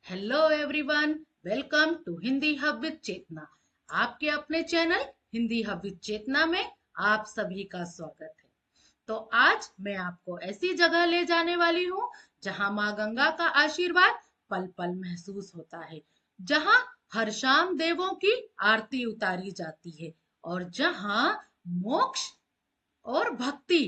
Hello everyone, welcome to Hindi hub with Chetna. आपके अपने channel Hindi hub with Chetna में आप सभी का स्वागत है। तो आज मैं आपको ऐसी जगह ले जाने वाली हूँ जहाँ माँ गंगा का आशीर्वाद पल पल महसूस होता है, जहाँ हर शाम देवों की आरती उतारी जाती है और जहाँ मोक्ष और भक्ति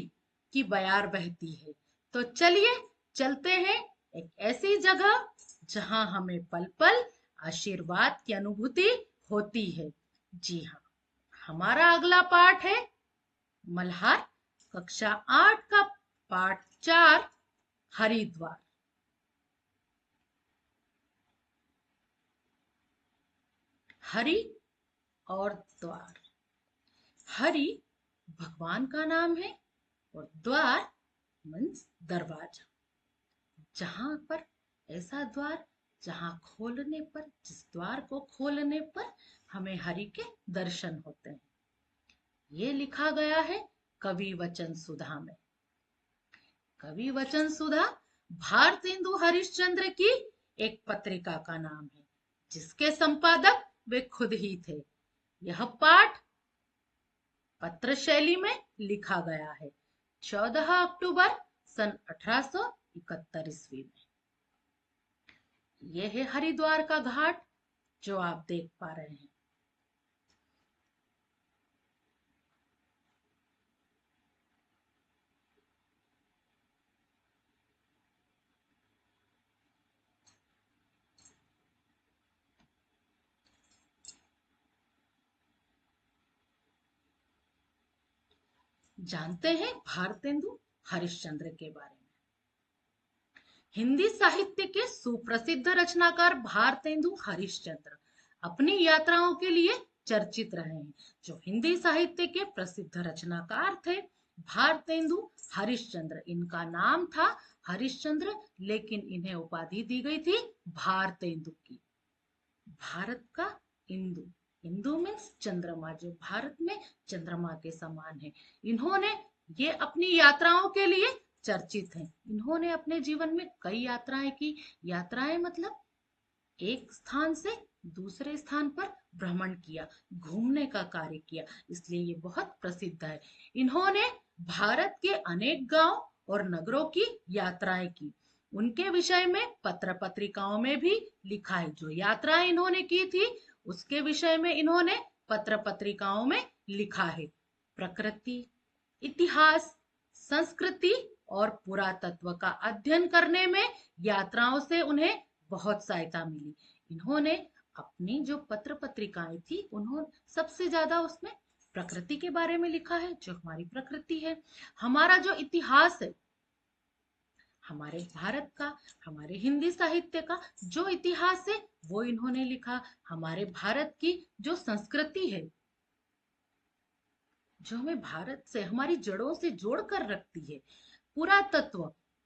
की बयार बहती है। तो चलिए चलते हैं एक ऐसी जगह जहां हमें पल पल आशीर्वाद की अनुभूति होती है। जी हाँ, हमारा अगला पाठ है मल्हार, कक्षा 8 का पाठ 4, हरिद्वार। हरि और द्वार। हरि भगवान का नाम है और द्वार मीन्स दरवाजा। जहां पर ऐसा द्वार जहां खोलने पर, जिस द्वार को खोलने पर हमें हरि के दर्शन होते हैं। ये लिखा गया है कवि वचन सुधा में। कवि वचन सुधा भारतेंदु हरिश्चंद्र की एक पत्रिका का नाम है, जिसके संपादक वे खुद ही थे। यह पाठ पत्र शैली में लिखा गया है 14 अक्टूबर सन 1871 ईस्वी में। यह है हरिद्वार का घाट जो आप देख पा रहे हैं। जानते हैं भारतेंदु हरिश्चंद्र के बारे में। हिंदी साहित्य के सुप्रसिद्ध रचनाकार भारतेंदु हरिश्चंद्र अपनी यात्राओं के लिए चर्चित रहे हैं। जो हिंदी साहित्य के प्रसिद्ध रचनाकार थे भारतेंदु हरिश्चंद्र, इनका नाम था हरिश्चंद्र, लेकिन इन्हें उपाधि दी गई थी भारतेंदु की। भारत का इंदु, इंदु मीन्स चंद्रमा, जो भारत में चंद्रमा के समान है। इन्होंने ये अपनी यात्राओं के लिए चर्चित हैं। इन्होंने अपने जीवन में कई यात्राएं की। यात्राएं मतलब एक स्थान से दूसरे स्थान पर भ्रमण किया, घूमने का कार्य किया, इसलिए ये बहुत प्रसिद्ध है। इन्होंने भारत के अनेक गांव और नगरों की यात्राएं की। उनके विषय में पत्र पत्रिकाओं में भी लिखा है। जो यात्राएं इन्होंने की थी उसके विषय में इन्होंने पत्र पत्रिकाओं में लिखा है। प्रकृति, इतिहास, संस्कृति और पुरातत्व का अध्ययन करने में यात्राओं से उन्हें बहुत सहायता मिली। इन्होंने अपनी जो पत्र पत्रिकाएं थी, उन्होंने सबसे ज्यादा उसमें प्रकृति के बारे में लिखा है, जो हमारी प्रकृति है। हमारा जो इतिहास है, हमारे भारत का, हमारे हिंदी साहित्य का जो इतिहास है वो इन्होंने लिखा। हमारे भारत की जो संस्कृति है, जो हमें भारत से, हमारी जड़ों से जोड़ कर रखती है। पुरातत्व,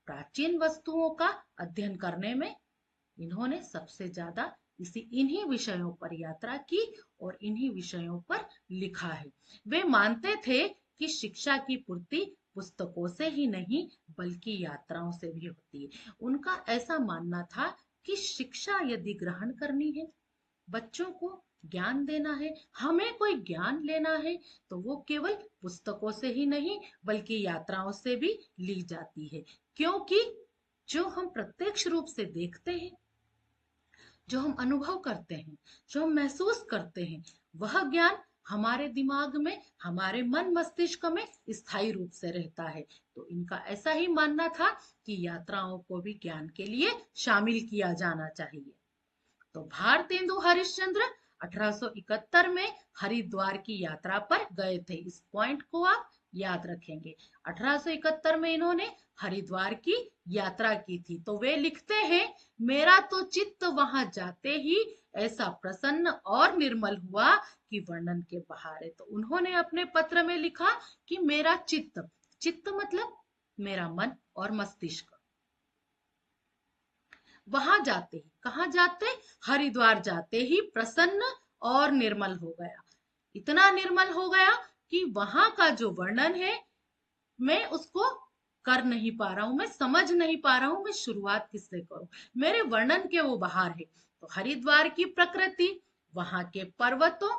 प्राचीन वस्तुओं का अध्ययन करने में इन्होंने सबसे ज्यादा इन्हीं विषयों पर यात्रा की और इन्हीं विषयों पर लिखा है। वे मानते थे कि शिक्षा की पूर्ति पुस्तकों से ही नहीं बल्कि यात्राओं से भी होती है। उनका ऐसा मानना था कि शिक्षा यदि ग्रहण करनी है, बच्चों को ज्ञान देना है, हमें कोई ज्ञान लेना है, तो वो केवल पुस्तकों से ही नहीं बल्कि यात्राओं से भी ली जाती है। क्योंकि जो हम प्रत्यक्ष रूप से देखते हैं, जो हम अनुभव करते हैं, जो हम महसूस करते हैं, वह ज्ञान हमारे दिमाग में, हमारे मन मस्तिष्क में स्थायी रूप से रहता है। तो इनका ऐसा ही मानना था कि यात्राओं को भी ज्ञान के लिए शामिल किया जाना चाहिए। तो भारतेंदु हरिश्चंद्र 1871 में हरिद्वार की यात्रा पर गए थे। इस पॉइंट को आप याद रखेंगे। 1871 में इन्होंने हरिद्वार की यात्रा की थी। तो वे लिखते हैं, मेरा तो चित्त वहां जाते ही ऐसा प्रसन्न और निर्मल हुआ कि वर्णन के बाहर है। तो उन्होंने अपने पत्र में लिखा कि मेरा चित्त, चित्त मतलब मेरा मन और मस्तिष्क, वहां जाते ही, कहा जाते, हरिद्वार जाते ही प्रसन्न और निर्मल हो गया। इतना निर्मल हो गया कि वहां का जो वर्णन है मैं उसको कर नहीं पा रहा हूं, मैं समझ नहीं पा रहा हूं, मैं शुरुआत किससे करूं, मेरे वर्णन के वो बाहर है। तो हरिद्वार की प्रकृति, वहां के पर्वतों,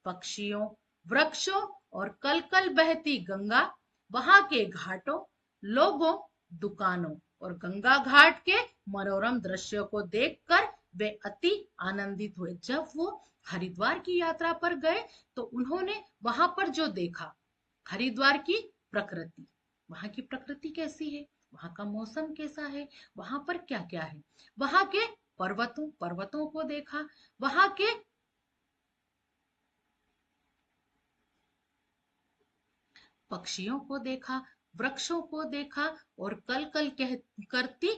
पक्षियों, वृक्षों और कल कल बहती गंगा, वहां के घाटों, लोगों, दुकानों और गंगा घाट के मनोरम दृश्यों को देखकर वे अति आनंदित हुए। जब वो हरिद्वार की यात्रा पर गए तो उन्होंने वहां पर जो देखा, हरिद्वार की प्रकृति, वहां की प्रकृति कैसी है, वहां का मौसम कैसा है, वहां पर क्या क्या है, वहां के पर्वतों को देखा, वहां के पक्षियों को देखा, वृक्षों को देखा और कल कल कह करती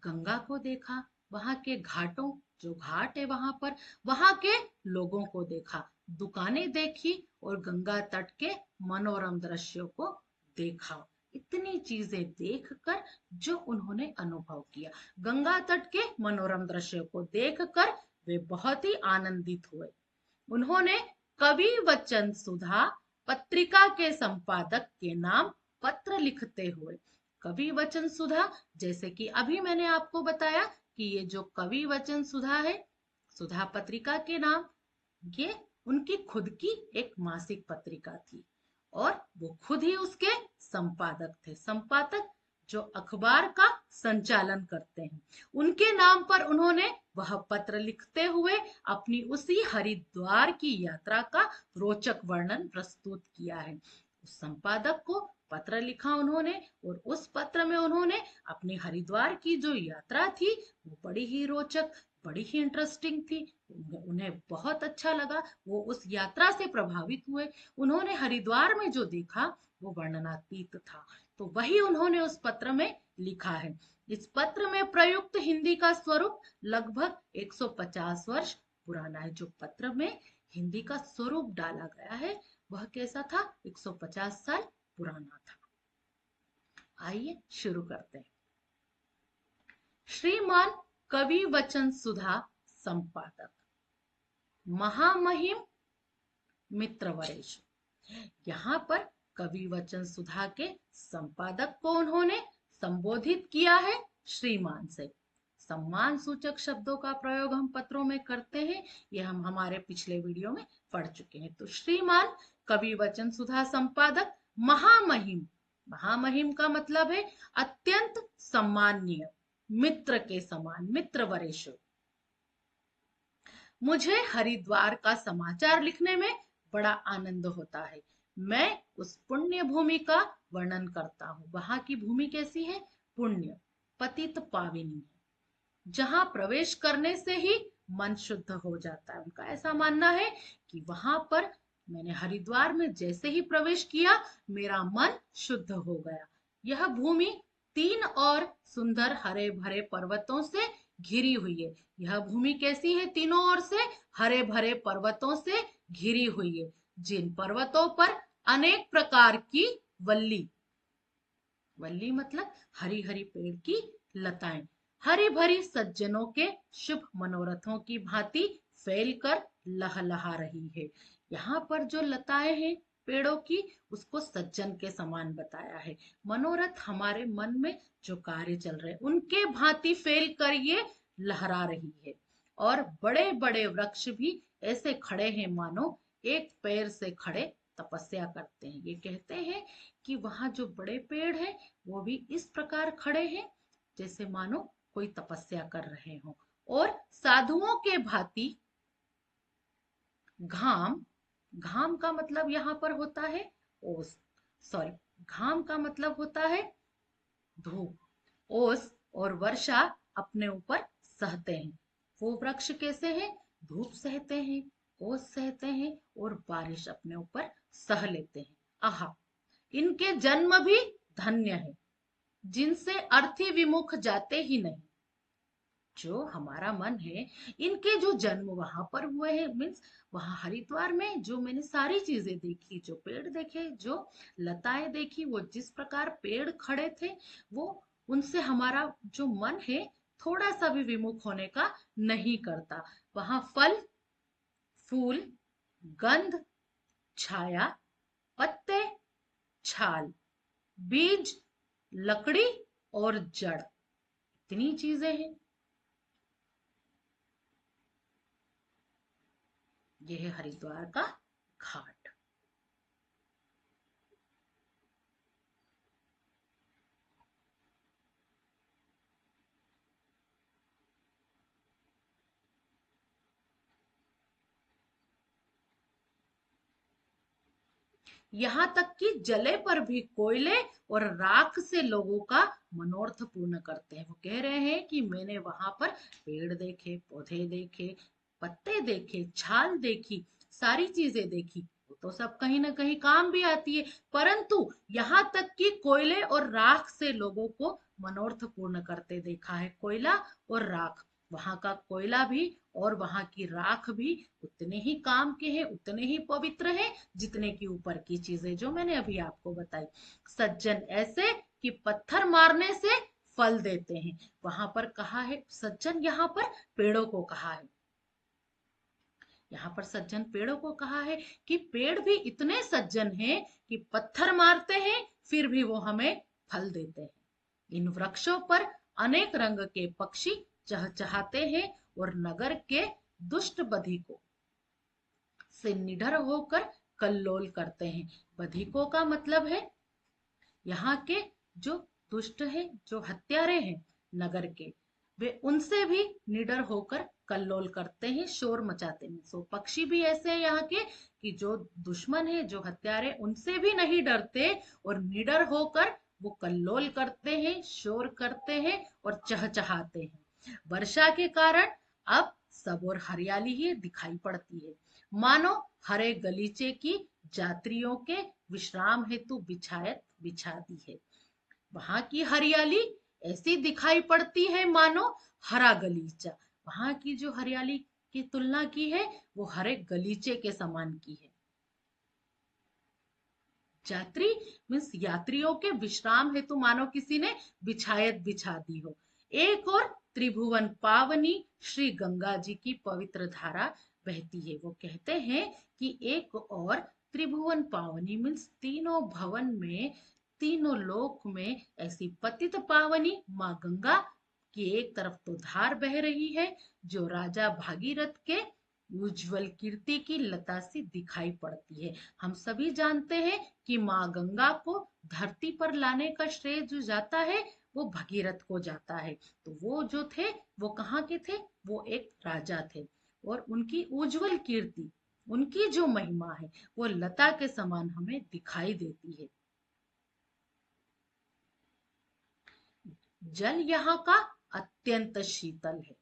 गंगा को देखा, वहां के घाटों, जो घाट है वहां पर, वहां के लोगों को देखा, दुकानें देखी और गंगा तट के मनोरम दृश्यों को देखा। इतनी चीजें देखकर जो उन्होंने अनुभव किया, गंगा तट के मनोरम दृश्यों को देखकर वे बहुत ही आनंदित हुए। उन्होंने कवि वचन सुधा पत्रिका के संपादक के नाम पत्र लिखते हुए, कवि वचन सुधा, जैसे कि अभी मैंने आपको बताया कि ये जो कवि वचन सुधा है, सुधा पत्रिका के नाम, ये उनकी खुद की एक मासिक पत्रिका थी और वो खुद ही उसके संपादक थे। संपादक जो अखबार का संचालन करते हैं, उनके नाम पर उन्होंने वह पत्र लिखते हुए अपनी उसी हरिद्वार की यात्रा का रोचक वर्णन प्रस्तुत किया है। उस संपादक को पत्र लिखा उन्होंने और उस पत्र में उन्होंने अपनी हरिद्वार की जो यात्रा थी वो बड़ी ही रोचक, बड़ी ही इंटरेस्टिंग थी, उन्हें बहुत अच्छा लगा, वो उस यात्रा से प्रभावित हुए। उन्होंने हरिद्वार में जो देखा वो वर्णनातीत था, तो वही उन्होंने उस पत्र में लिखा है। इस पत्र में प्रयुक्त हिंदी का स्वरूप लगभग 150 वर्ष पुराना है। जो पत्र में हिंदी का स्वरूप डाला गया है वह कैसा था, 150 साल पुराना था। आइए शुरू करते हैं। श्रीमान कवि वचन सुधा संपादक, महामहिम मित्रवरेश। यहाँ पर कवि वचन सुधा के संपादक को उन्होंने संबोधित किया है श्रीमान से। सम्मान सूचक शब्दों का प्रयोग हम पत्रों में करते हैं, यह हम हमारे पिछले वीडियो में पढ़ चुके हैं। तो श्रीमान कवि वचन सुधा संपादक, महामहिम, महामहिम का मतलब है अत्यंत सम्माननीय, मित्र के समान, मित्र वरेश। मुझे हरिद्वार का समाचार लिखने में बड़ा आनंद होता है। मैं उस पुण्य भूमि का वर्णन करता हूँ। वहां की भूमि कैसी है, पुण्य, पतित पाविनी है, जहां प्रवेश करने से ही मन शुद्ध हो जाता है। उनका ऐसा मानना है कि वहां पर मैंने हरिद्वार में जैसे ही प्रवेश किया मेरा मन शुद्ध हो गया। यह भूमि तीन और सुंदर हरे भरे पर्वतों से घिरी हुई है। यह भूमि कैसी है, तीनों ओर से हरे भरे पर्वतों से घिरी हुई है, जिन पर्वतों पर अनेक प्रकार की वल्ली, वल्ली मतलब हरी हरी पेड़ की लताएं, हरी भरी सज्जनों के शुभ मनोरथों की भांति फैलकर लहलहा रही है। यहाँ पर जो लताएं हैं पेड़ों की, उसको सज्जन के समान बताया है। मनोरथ हमारे मन में जो कार्य चल रहे उनके भांति फैल कर ये लहरा रही है। और बड़े बड़े वृक्ष भी ऐसे खड़े हैं मानो एक पैर से खड़े तपस्या करते हैं। ये कहते हैं कि वहां जो बड़े पेड़ हैं वो भी इस प्रकार खड़े हैं जैसे मानो कोई तपस्या कर रहे हो। और साधुओं के भांति घाम, घाम का मतलब यहाँ पर होता है ओस, सॉरी, घाम का मतलब होता है धूप, ओस और वर्षा अपने ऊपर सहते हैं। वो वृक्ष कैसे हैं, धूप सहते हैं, ओस सहते हैं और बारिश अपने ऊपर सह लेते हैं। आहा, इनके जन्म भी धन्य है, जिनसे अर्थी विमुख जाते ही नहीं। जो हमारा मन है, इनके जो जन्म वहां पर हुए हैं, मीन्स वहां हरिद्वार में जो मैंने सारी चीजें देखी, जो पेड़ देखे, जो लताएं देखी, वो जिस प्रकार पेड़ खड़े थे, वो उनसे हमारा जो मन है थोड़ा सा भी विमुख होने का नहीं करता। वहां फल, फूल, गंध, छाया, पत्ते, छाल, बीज, लकड़ी और जड़, इतनी चीजें हैं। यह है हरिद्वार का घाट। यहाँ तक कि जले पर भी कोयले और राख से लोगों का मनोरथ पूर्ण करते हैं। वो कह रहे हैं कि मैंने वहां पर पेड़ देखे, पौधे देखे, पत्ते देखे, छाल देखी, सारी चीजें देखी, वो तो सब कहीं ना कहीं काम भी आती है, परंतु यहाँ तक कि कोयले और राख से लोगों को मनोरथ पूर्ण करते देखा है। कोयला और राख, वहां का कोयला भी और वहां की राख भी उतने ही काम के हैं, उतने ही पवित्र हैं जितने की ऊपर की चीजें जो मैंने अभी आपको बताई। सज्जन ऐसे कि पत्थर मारने से फल देते हैं। वहां पर कहा है सज्जन, यहाँ पर पेड़ों को कहा है। यहाँ पर सज्जन पेड़ों को कहा है कि पेड़ भी इतने सज्जन हैं कि पत्थर मारते हैं फिर भी वो हमें फल देते हैं। इन वृक्षों पर अनेक रंग के पक्षी चहचहाते हैं और नगर के दुष्ट बधिकों से निडर होकर कल्लोल करते हैं। बधिकों का मतलब है यहाँ के जो दुष्ट है, जो हत्यारे हैं नगर के, वे उनसे भी निडर होकर कल्लोल करते हैं, शोर मचाते हैं। सो पक्षी भी ऐसे हैं यहाँ के कि जो दुश्मन है, जो हत्यारे, उनसे भी नहीं डरते और निडर होकर वो कल्लोल करते हैं, शोर करते हैं और चहचहाते हैं। वर्षा के कारण अब सब और हरियाली ही दिखाई पड़ती है, मानो हरे गलीचे की यात्रियों के विश्राम हेतु बिछायत बिछा दी है। वहां की हरियाली ऐसी दिखाई पड़ती है मानो हरा गलीचा। वहां की जो हरियाली की तुलना की है वो हरे गलीचे के समान की है। यात्री मीन्स यात्रियों के विश्राम हेतु मानो किसी ने बिछायत बिछा दी हो। एक और त्रिभुवन पावनी श्री गंगा जी की पवित्र धारा बहती है। वो कहते हैं कि एक और त्रिभुवन पावनी मीन्स तीनों भवन में, तीनों लोक में ऐसी पतित पावनी माँ गंगा की एक तरफ तो धार बह रही है जो राजा भागीरथ के उज्जवल कीर्ति की लता सी दिखाई पड़ती है। हम सभी जानते हैं कि माँ गंगा को धरती पर लाने का श्रेय जो जाता है वो भगीरथ को जाता है। तो वो जो थे वो कहाँ के थे, वो एक राजा थे और उनकी उज्जवल कीर्ति, उनकी जो महिमा है वो लता के समान हमें दिखाई देती है। जल यहाँ का अत्यंत शीतल है।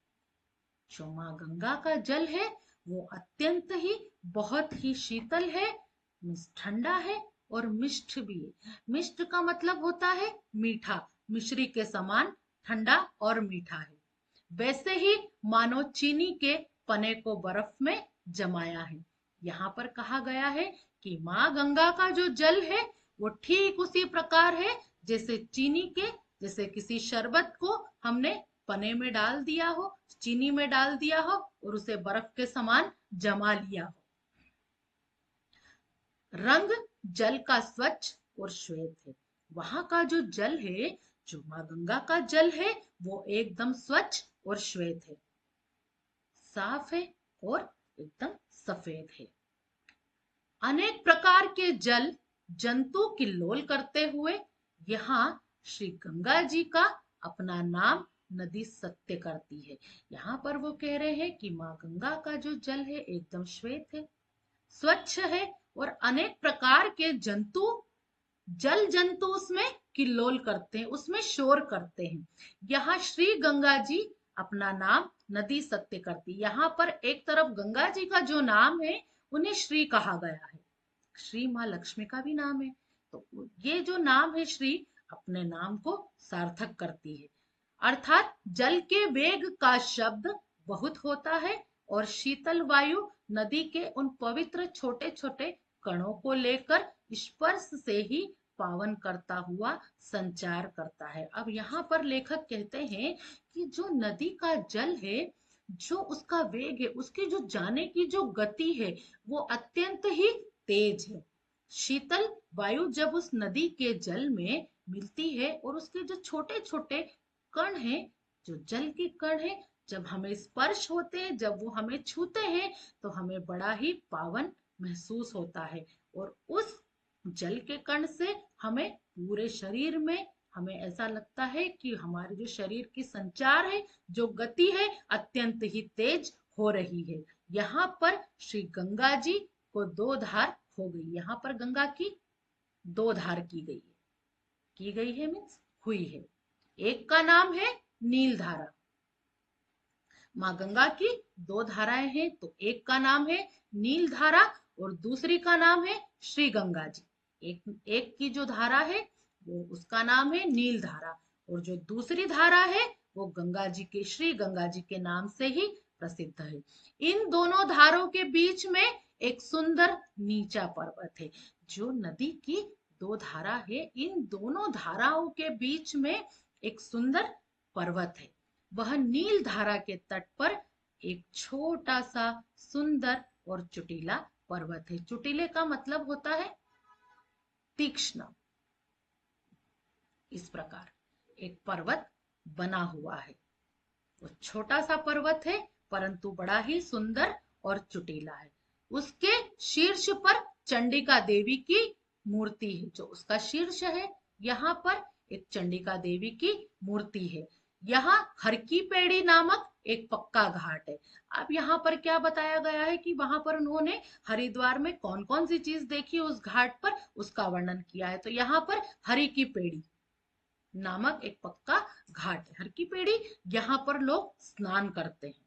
जो माँ गंगा का जल है वो अत्यंत ही, बहुत ही शीतल है, ठंडा है और मिष्ट भी है। मिष्ट का मतलब होता है मीठा, मिश्री के समान ठंडा और मीठा है। वैसे ही मानो चीनी के पने को बर्फ में जमाया है। यहाँ पर कहा गया है कि माँ गंगा का जो जल है वो ठीक उसी प्रकार है जैसे चीनी के, जैसे किसी शरबत को हमने पने में डाल दिया हो, चीनी में डाल दिया हो और उसे बर्फ के समान जमा लिया हो। रंग जल का स्वच्छ और श्वेत है। वहां का जो जल है, जो माँ गंगा का जल है, वो एकदम स्वच्छ और श्वेत है, साफ है और एकदम सफेद है। अनेक प्रकार के जल जंतु किल्लोल करते हुए यहाँ श्री गंगा जी का अपना नाम नदी सत्य करती है। यहाँ पर वो कह रहे हैं कि माँ गंगा का जो जल है एकदम श्वेत है, स्वच्छ है और अनेक प्रकार के जंतु, जल जंतु उसमें किल्लोल करते हैं, उसमें शोर करते हैं। यहाँ श्री गंगा जी अपना नाम नदी सत्य करती। यहाँ पर एक तरफ गंगा जी का जो नाम है उन्हें श्री कहा गया है, श्री माँ लक्ष्मी का भी नाम है, तो ये जो नाम है श्री अपने नाम को सार्थक करती है। अर्थात जल के वेग का शब्द बहुत होता है और शीतल वायु नदी के उन पवित्र छोटे छोटे कणों को लेकर स्पर्श से ही पावन करता हुआ संचार करता है। अब यहाँ पर लेखक कहते हैं कि जो नदी का जल है, जो उसका वेग है, उसकी जो जाने की जो गति है वो अत्यंत ही तेज है। शीतल वायु जब उस नदी के जल में मिलती है और उसके जो छोटे छोटे कण हैं, जो जल के कण हैं, जब हमें स्पर्श होते हैं, जब वो हमें छूते हैं, तो हमें बड़ा ही पावन महसूस होता है। और उस जल के कण से हमें पूरे शरीर में हमें ऐसा लगता है कि हमारे जो शरीर की संचार है, जो गति है, अत्यंत ही तेज हो रही है। यहाँ पर श्री गंगा जी को दो धार हो गई, यहाँ पर गंगा की दो धार की गई है मीन्स हुई है। एक का नाम है नील धारा। माँ गंगा की दो धाराएं हैं, तो एक का नाम है नील धारा और दूसरी का नाम है श्री गंगा जी। एक की जो धारा है वो उसका नाम है नील धारा, और जो दूसरी धारा है वो गंगा जी के श्री गंगा जी के नाम से ही प्रसिद्ध है। इन दोनों धारों के बीच में एक सुंदर नीचा पर्वत है। जो नदी की दो धारा है, इन दोनों धाराओं के बीच में एक सुंदर पर्वत है। वह नील धारा के तट पर एक छोटा सा सुंदर और चुटीला पर्वत है। चुटीले का मतलब होता है तीक्ष्ण। इस प्रकार एक पर्वत बना हुआ है। वो छोटा सा पर्वत है परंतु बड़ा ही सुंदर और चुटीला है। उसके शीर्ष पर चंडिका देवी की मूर्ति है। जो उसका शीर्ष है, यहाँ पर एक चंडिका देवी की मूर्ति है। यहाँ हर की पेड़ी नामक एक पक्का घाट है। अब यहाँ पर क्या बताया गया है कि वहां पर उन्होंने हरिद्वार में कौन कौन सी चीज देखी उस घाट पर, उसका वर्णन किया है। तो यहाँ पर हरि की पेड़ी नामक एक पक्का घाट है। हर की पेड़ी, यहाँ पर लोग स्नान करते हैं।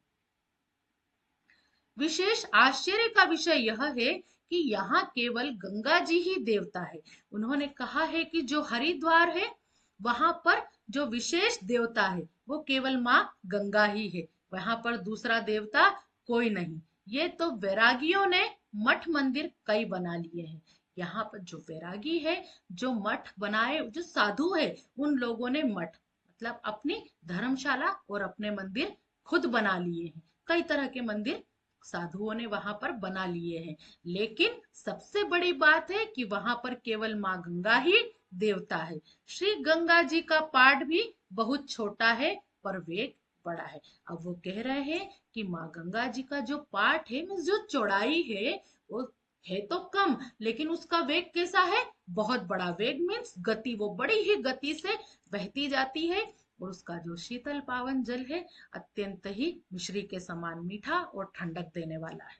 विशेष आश्चर्य का विषय यह है कि यहाँ केवल गंगा जी ही देवता है। उन्होंने कहा है कि जो हरिद्वार है वहां पर जो विशेष देवता है वो केवल माँ गंगा ही है, वहां पर दूसरा देवता कोई नहीं। ये तो वैरागियों ने मठ मंदिर कई बना लिए हैं। यहाँ पर जो वैरागी है, जो मठ बनाए, जो साधु है, उन लोगों ने मठ मतलब अपनी धर्मशाला और अपने मंदिर खुद बना लिए हैं। कई तरह के मंदिर साधुओं ने वहां पर बना लिए हैं। लेकिन सबसे बड़ी बात है कि वहां पर केवल माँ गंगा ही देवता है। श्री गंगा जी का पाठ भी बहुत छोटा है पर वेग बड़ा है। अब वो कह रहे हैं कि माँ गंगा जी का जो पाठ है, मीन्स जो चौड़ाई है, वो है तो कम लेकिन उसका वेग कैसा है, बहुत बड़ा वेग। मीन्स गति, वो बड़ी ही गति से बहती जाती है। और उसका जो शीतल पावन जल है अत्यंत ही मिश्री के समान मीठा और ठंडक देने वाला है।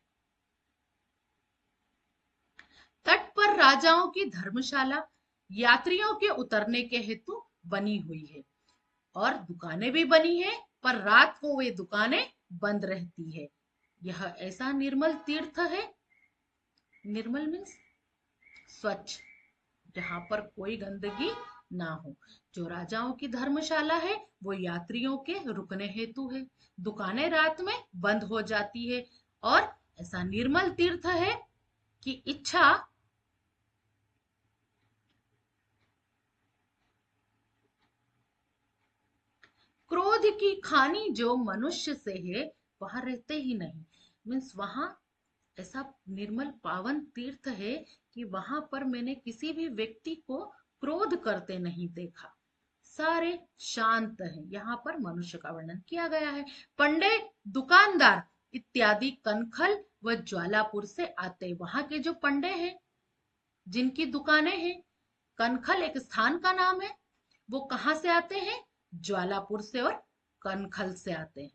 तट पर राजाओं की धर्मशाला यात्रियों के उतरने के हेतु बनी हुई है, और दुकानें भी बनी है, पर रात को वे दुकानें बंद रहती है। यह ऐसा निर्मल तीर्थ है, निर्मल मीन्स स्वच्छ, जहां पर कोई गंदगी ना हो। जो राजाओं की धर्मशाला है वो यात्रियों के रुकने हेतु है। दुकानें रात में बंद हो जाती है, और ऐसा निर्मल तीर्थ है कि इच्छा क्रोध की खानी जो मनुष्य से है वहां रहते ही नहीं। मीन्स वहां ऐसा निर्मल पावन तीर्थ है कि वहां पर मैंने किसी भी व्यक्ति को क्रोध करते नहीं देखा। सारे शांत हैं। यहाँ पर मनुष्य का वर्णन किया गया है। पंडे, दुकानदार इत्यादि कनखल व ज्वालापुर से आते। वहां के जो पंडे हैं, जिनकी दुकानें हैं, कनखल एक स्थान का नाम है, वो कहाँ से आते हैं, ज्वालापुर से और कनखल से आते हैं।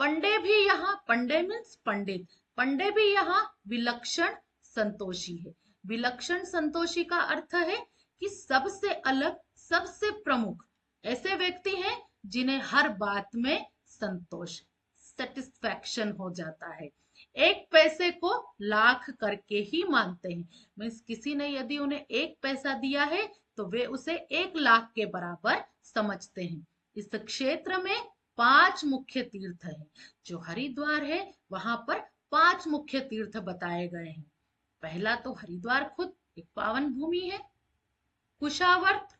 पंडे भी यहाँ, पंडे मीन्स पंडित, पंडे भी यहाँ विलक्षण संतोषी है। विलक्षण संतोषी का अर्थ है कि सबसे अलग, सबसे प्रमुख ऐसे व्यक्ति हैं जिन्हें हर बात में संतोष, सेटिस्फैक्शन हो जाता है। एक पैसे को लाख करके ही मानते हैं। मीन्स किसी ने यदि उन्हें एक पैसा दिया है तो वे उसे 1 लाख के बराबर समझते हैं। इस क्षेत्र में 5 मुख्य तीर्थ हैं। जो हरिद्वार है वहां पर 5 मुख्य तीर्थ बताए गए हैं। पहला तो हरिद्वार खुद एक पावन भूमि है, कुशावर्त,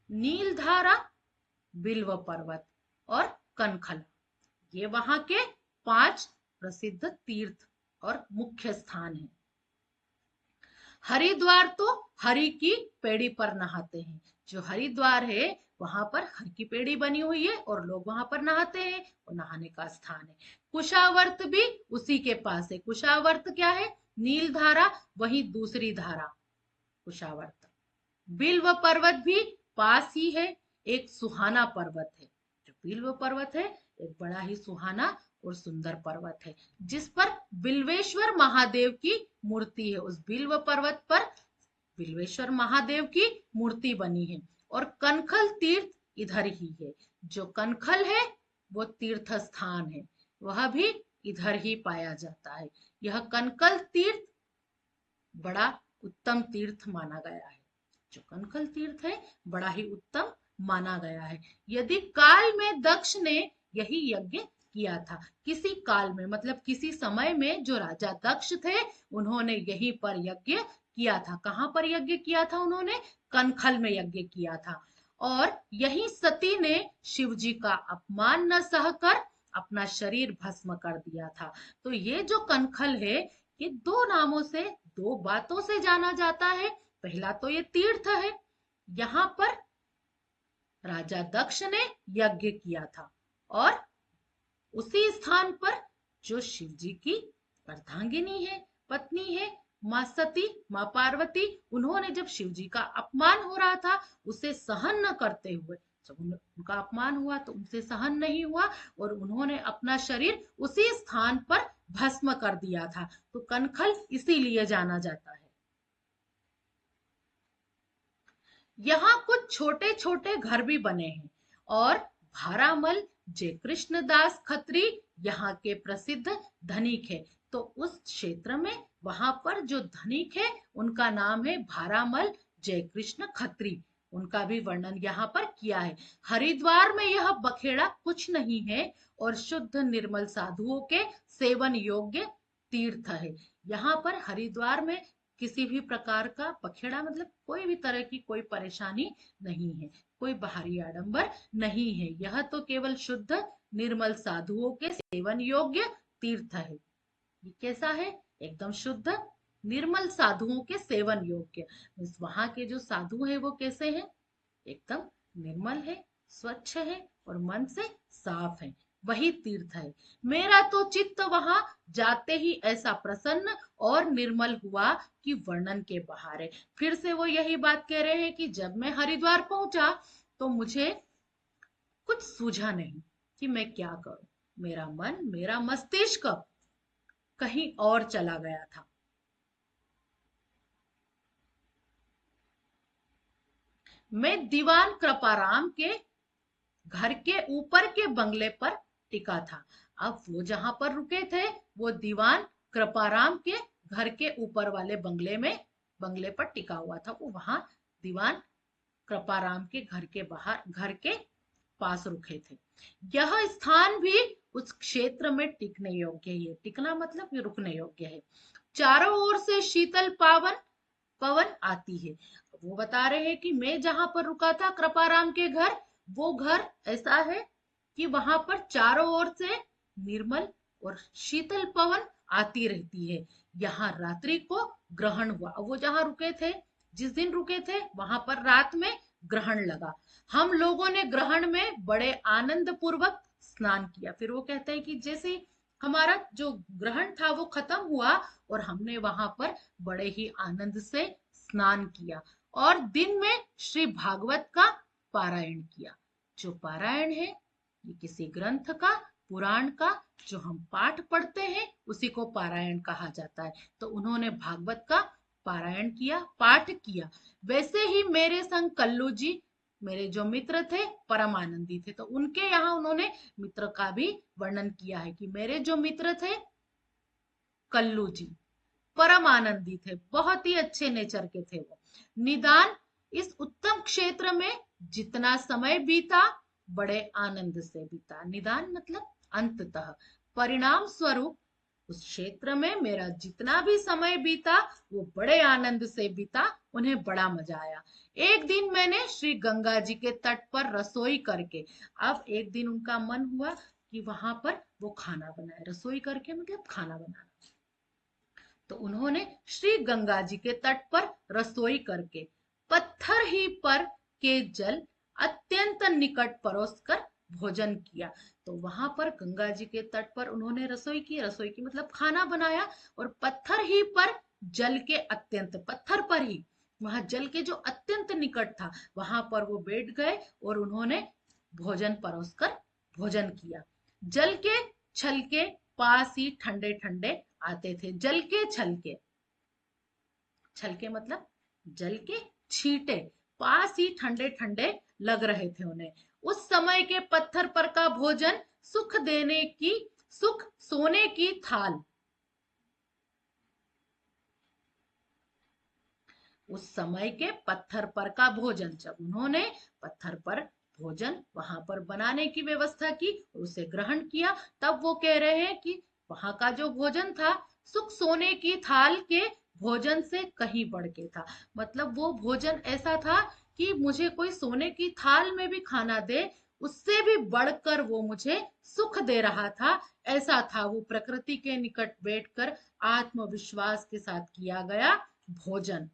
नीलधारा, बिल्व पर्वत और कनखल, ये वहां के 5 प्रसिद्ध तीर्थ और मुख्य स्थान है। हरिद्वार तो हरि की पेड़ी पर नहाते हैं। जो हरिद्वार है वहां पर हर की पेड़ी बनी हुई है और लोग वहां पर नहाते हैं, वो नहाने का स्थान है। कुशावर्त भी उसी के पास है। कुशावर्त क्या है? नील धारा, वही दूसरी धारा कुशावर्त। बिल्व पर्वत भी पास ही है। एक सुहाना पर्वत है। जो बिल्व पर्वत है एक बड़ा ही सुहाना और सुंदर पर्वत है, जिस पर बिल्वेश्वर महादेव की मूर्ति है। उस बिल्व पर्वत पर बिल्वेश्वर महादेव की मूर्ति बनी है। और कनखल तीर्थ इधर ही है। जो कनखल है वो तीर्थ स्थान है, वह भी इधर ही पाया जाता है। यह कनकल तीर्थ बड़ा उत्तम तीर्थ माना गया है। जो कनखल तीर्थ है बड़ा ही उत्तम माना गया है। यदि काल में दक्ष ने यही यज्ञ किया था, किसी काल में मतलब किसी समय में जो राजा दक्ष थे उन्होंने यहीं पर यज्ञ किया था। कहां पर यज्ञ किया था? उन्होंने कनखल में यज्ञ किया था। और यही सती ने शिव जी का अपमान न सहकर अपना शरीर भस्म कर दिया था। तो ये जो कनखल है ये दो नामों से, दो बातों से जाना जाता है। पहला तो ये तीर्थ है, यहाँ पर राजा दक्ष ने यज्ञ किया था। और उसी स्थान पर जो शिव जी की अर्धांगिनी है, पत्नी है, माँ सती, माँ पार्वती, उन्होंने जब शिव जी का अपमान हो रहा था उसे सहन न करते हुए, जब उनका अपमान हुआ तो उनसे सहन नहीं हुआ और उन्होंने अपना शरीर उसी स्थान पर भस्म कर दिया था। तो कनखल इसीलिए जाना जाता है। यहाँ कुछ छोटे छोटे घर भी बने हैं। और भारामल जय कृष्णदास खत्री यहाँ के प्रसिद्ध धनिक है। तो उस क्षेत्र में वहां पर जो धनिक है उनका नाम है भारामल जय कृष्ण खत्री। उनका भी वर्णन यहाँ पर किया है। हरिद्वार में यह बखेड़ा कुछ नहीं है और शुद्ध निर्मल साधुओं के सेवन योग्य तीर्थ है। यहाँ पर हरिद्वार में किसी भी प्रकार का बखेड़ा मतलब कोई भी तरह की कोई परेशानी नहीं है, कोई बाहरी आडंबर नहीं है। यह तो केवल शुद्ध निर्मल साधुओं के सेवन योग्य तीर्थ है। ये कैसा है? एकदम शुद्ध निर्मल साधुओं के सेवन योग्य। वहां के जो साधु है वो कैसे हैं? एकदम निर्मल है, स्वच्छ है और मन से साफ है। वही तीर्थ है। मेरा तो चित्त वहां जाते ही ऐसा प्रसन्न और निर्मल हुआ कि वर्णन के बाहर है। फिर से वो यही बात कह रहे हैं कि जब मैं हरिद्वार पहुंचा तो मुझे कुछ सूझा नहीं कि मैं क्या करूं। मेरा मन, मेरा मस्तिष्क कहीं और चला गया था। मैं दीवान कृपाराम के घर के ऊपर के बंगले पर टिका था। अब वो जहां पर रुके थे वो दीवान कृपाराम के घर के ऊपर वाले बंगले पर टिका हुआ था। वो वहां दीवान कृपाराम के घर के बाहर, घर के पास रुके थे। यह स्थान भी उस क्षेत्र में टिकने योग्य है। टिकना मतलब ये रुकने योग्य है। चारों ओर से शीतल पवन आती है। वो बता रहे हैं कि मैं जहां पर रुका था कृपाराम के घर, वो घर ऐसा है कि वहां पर चारों ओर से निर्मल और शीतल पवन आती रहती है। यहाँ रात्रि को ग्रहण हुआ। वो जहां रुके थे, जिस दिन रुके थे वहां पर रात में ग्रहण लगा। हम लोगों ने ग्रहण में बड़े आनंद पूर्वक स्नान किया। फिर वो कहते हैं कि जैसे हमारा जो ग्रहण था वो खत्म हुआ और हमने वहां पर बड़े ही आनंद से स्नान किया और दिन में श्री भागवत का पारायण किया। जो पारायण है ये किसी ग्रंथ का, पुराण का जो हम पाठ पढ़ते हैं उसी को पारायण कहा जाता है। तो उन्होंने भागवत का पारायण किया, पाठ किया। वैसे ही मेरे संग कल्लू जी, मेरे जो मित्र थे, परम आनंदी थे। तो उनके यहाँ उन्होंने मित्र का भी वर्णन किया है कि मेरे जो मित्र थे कल्लू जी परम आनंदी थे, बहुत ही अच्छे नेचर के थे वो। निदान इस उत्तम क्षेत्र में जितना समय बीता बड़े आनंद से बीता। निदान मतलब अंततः, परिणाम स्वरूप उस क्षेत्र में मेरा जितना भी समय बीता वो बड़े आनंद से बीता। उन्हें बड़ा मजा आया। एक दिन मैंने श्री गंगा जी के तट पर रसोई करके, अब एक दिन उनका मन हुआ कि वहां पर वो खाना बनाए। रसोई करके मतलब खाना बनाना। तो उन्होंने श्री गंगा जी के तट पर रसोई करके पत्थर ही पर के जल अत्यंत निकट परोसकर भोजन किया। तो वहां पर गंगा जी के तट पर उन्होंने रसोई की मतलब खाना बनाया, और पत्थर ही पर जल के अत्यंत, पत्थर पर ही, वहां जल के जो अत्यंत निकट था वहां पर वो बैठ गए और उन्होंने भोजन परोसकर भोजन किया। जल के छलके पास ही ठंडे ठंडे आते थे। जल के छलके, छलके मतलब जल के छींटे पास ही ठंडे ठंडे लग रहे थे उन्हें। उस समय के पत्थर पर का भोजन सुख देने की, सुख सोने की थाल, उस समय के पत्थर पर का भोजन, जब उन्होंने पत्थर पर भोजन वहां पर बनाने की व्यवस्था की, उसे ग्रहण किया, तब वो कह रहे हैं कि वहां का जो भोजन था सुख सोने की थाल के भोजन से कहीं बढ़ के था। मतलब वो भोजन ऐसा था कि मुझे कोई सोने की थाल में भी खाना दे, उससे भी बढ़कर वो मुझे सुख दे रहा था। ऐसा था वो प्रकृति के निकट बैठकर आत्मविश्वास के साथ किया गया भोजन।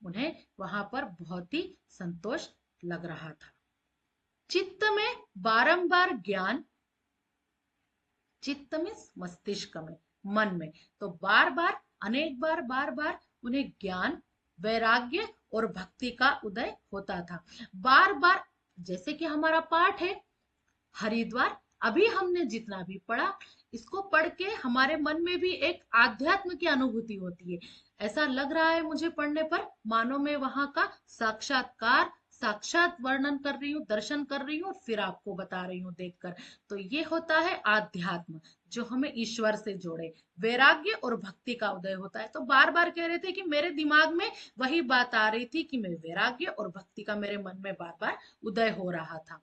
उन्हें वहां पर बहुत ही संतोष लग रहा था। चित्त में बारंबार ज्ञान, चित्त में मस्तिष्क में, मन में, तो बार बार, अनेक बार, बार बार उन्हें ज्ञान, वैराग्य और भक्ति का उदय होता था। बार बार, जैसे कि हमारा पाठ है हरिद्वार, अभी हमने जितना भी पढ़ा, इसको पढ़ के हमारे मन में भी एक आध्यात्म की अनुभूति होती है। ऐसा लग रहा है मुझे पढ़ने पर मानो मैं वहां का साक्षात्कार, साक्षात वर्णन कर रही हूँ, दर्शन कर रही हूँ और फिर आपको बता रही हूँ देखकर। तो ये होता है आध्यात्म, जो हमें ईश्वर से जोड़े। वैराग्य और भक्ति का उदय होता है। तो बार बार कह रहे थे कि मेरे दिमाग में वही बात आ रही थी कि मैं वैराग्य और भक्ति का मेरे मन में बार बार उदय हो रहा था।